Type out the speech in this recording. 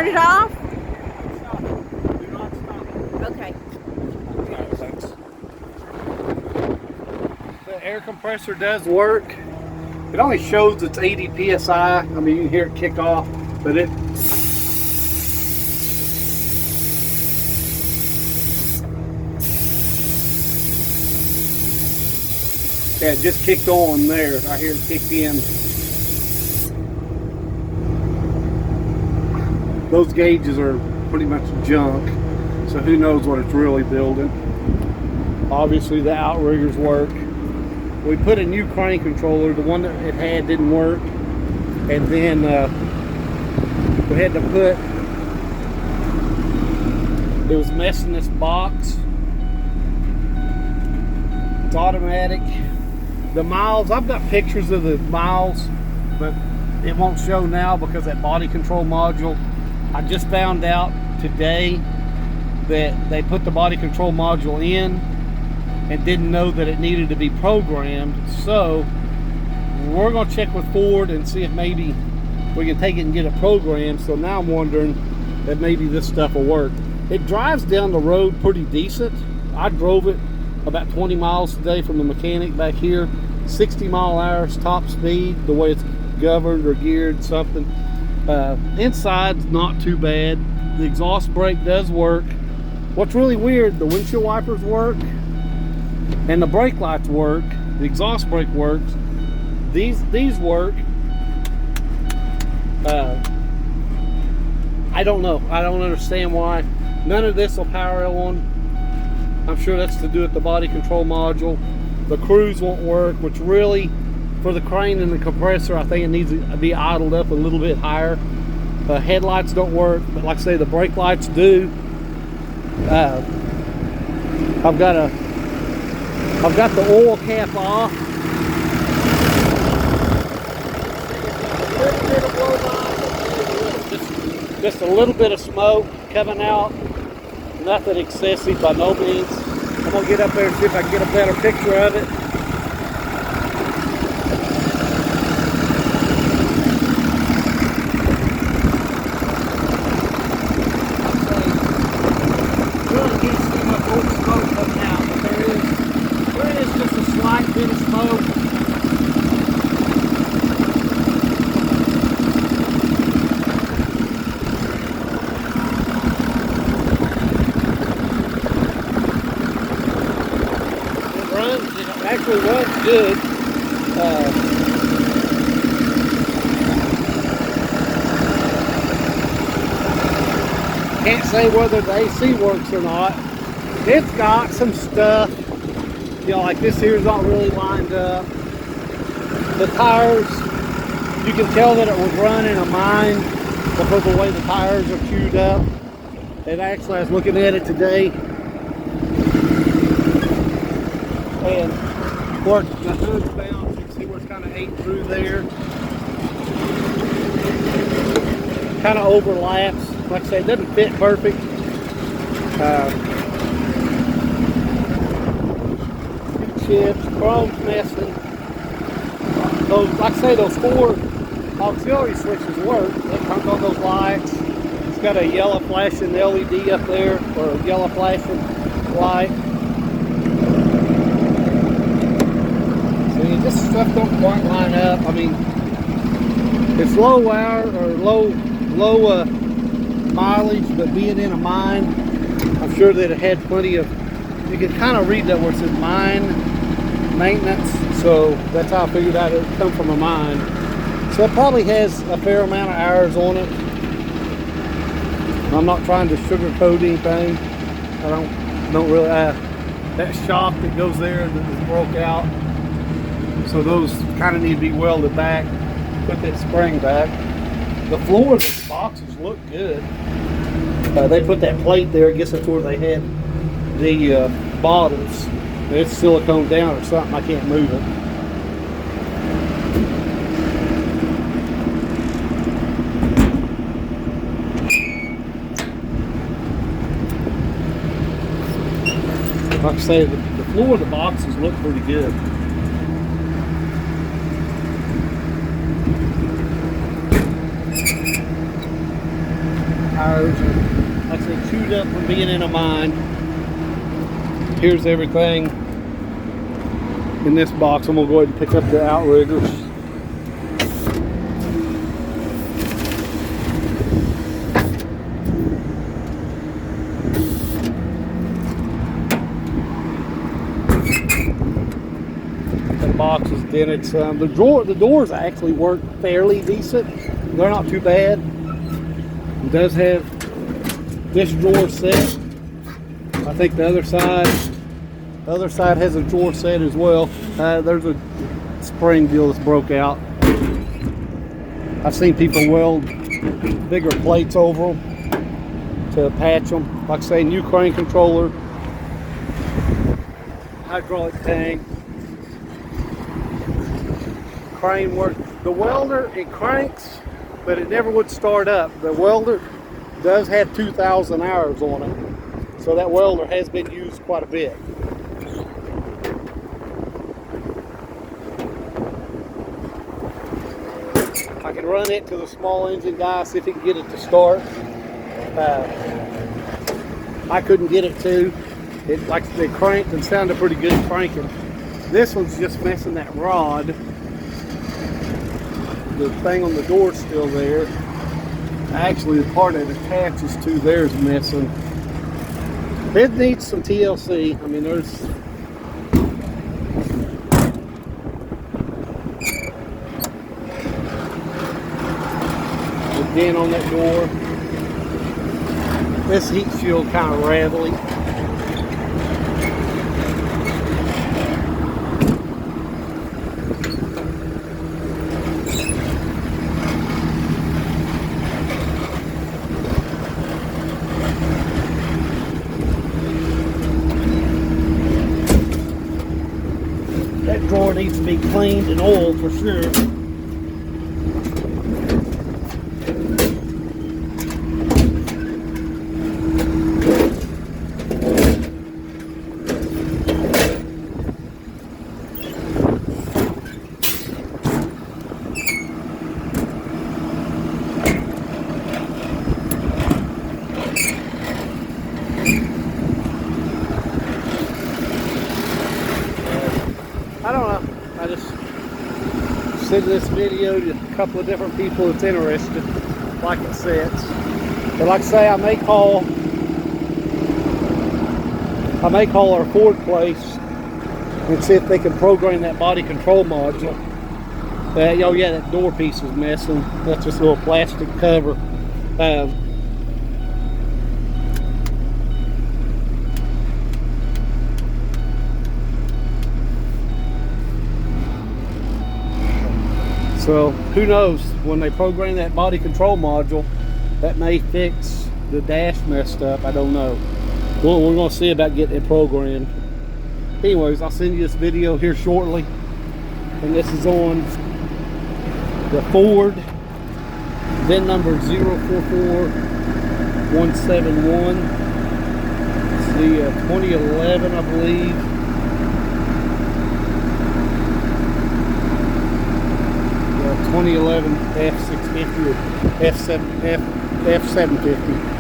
turn it off? Stop it. Do not stop it. Okay. Okay, thanks. The air compressor does work. It only shows it's 80 psi. I mean, you can hear it kick off, but it. Yeah, it just kicked on there. I hear it kicked in. Those gauges are pretty much junk, so who knows what it's really building. Obviously the outriggers work. We put a new crane controller. The one that it had didn't work, and then we had to put, it was messing this box. It's automatic. The miles, I've got pictures of the miles, but it won't show now because that body control module, I just found out today that they put the body control module in and didn't know that it needed to be programmed. So we're going to check with Ford and see if maybe we can take it and get it programmed. So now I'm wondering that maybe this stuff will work. It drives down the road pretty decent. I drove it about 20 miles today from the mechanic back here. 60 mile/hour top speed, the way it's governed or geared, something. Inside's not too bad. The exhaust brake does work. What's really weird, the windshield wipers work and the brake lights work. The exhaust brake works. These work. I don't know. I don't understand why. None of this will power on. I'm sure that's to do with the body control module. The cruise won't work, which really, for the crane and the compressor, I think it needs to be idled up a little bit higher. Headlights don't work, but like I say, the brake lights do. I've got the oil cap off. Just a little bit of smoke coming out. Nothing excessive by no means. I'm gonna get up there and see if I can get a better picture of it. Really can't see much old smoke coming out, but there is just a slight bit of smoke. It actually runs good. Can't say whether the AC works or not. It's got some stuff, you know, like this here's not really lined up. The tires, you can tell that it was run in a mine because of the way the tires are queued up. And actually, I was looking at it today, and where the hood's bound, you can see where it's kind of ate through there. Kind of overlaps. Like I say, it doesn't fit perfect. Chips, chrome's messing. Those, like I say, those 4 auxiliary switches work. It comes on those lights. It's got a yellow flashing LED up there, or a yellow flashing light. See, this stuff don't quite line up. I mean, it's low hour or low mileage, but being in a mine, I'm sure that it had plenty of, you can kind of read that where it says mine maintenance, so that's how I figured out it would come from a mine. So it probably has a fair amount of hours on it. I'm not trying to sugarcoat anything. I don't really, that shock that goes there that is broke out, so those kind of need to be welded back, put that spring back. The floor of the boxes look good. They put that plate there. I guess that's where they had the bottles. It's silicone down or something. I can't move it. Like I say, the floor of the boxes look pretty good. I tires are, like I said, chewed up from being in a mine. Here's everything in this box. I'm gonna go ahead and pick up the outriggers. The box is dented some. The doors actually work fairly decent. They're not too bad. It does have this drawer set. I think the other side has a drawer set as well. There's a spring deal that's broke out. I've seen people weld bigger plates over them to patch them. Like I say, new crane controller, hydraulic tank, crane work. The welder, it cranks, but it never would start up. The welder does have 2,000 hours on it, so that welder has been used quite a bit. I can run it to the small engine guy, see if he can get it to start. I couldn't get it to. It like they cranked and sounded pretty good cranking. This one's just messing that rod. The thing on the door's still there. Actually, the part that attaches to there is missing. It needs some TLC. I mean, there's a dent on that door. This heat shield kind of rattly. That drawer needs to be cleaned and oiled for sure. I don't know. I just sent this video to a couple of different people that's interested, like it says. But like I say, I may call our Ford place and see if they can program that body control module. Oh yeah, that door piece is missing. That's just a little plastic cover. So who knows, when they program that body control module, that may fix the dash messed up. I don't know. Well, we're going to see about getting it programmed. Anyways, I'll send you this video here shortly. And this is on the Ford, VIN number 044171. It's the 2011, I believe. The 2011 F650 or F750.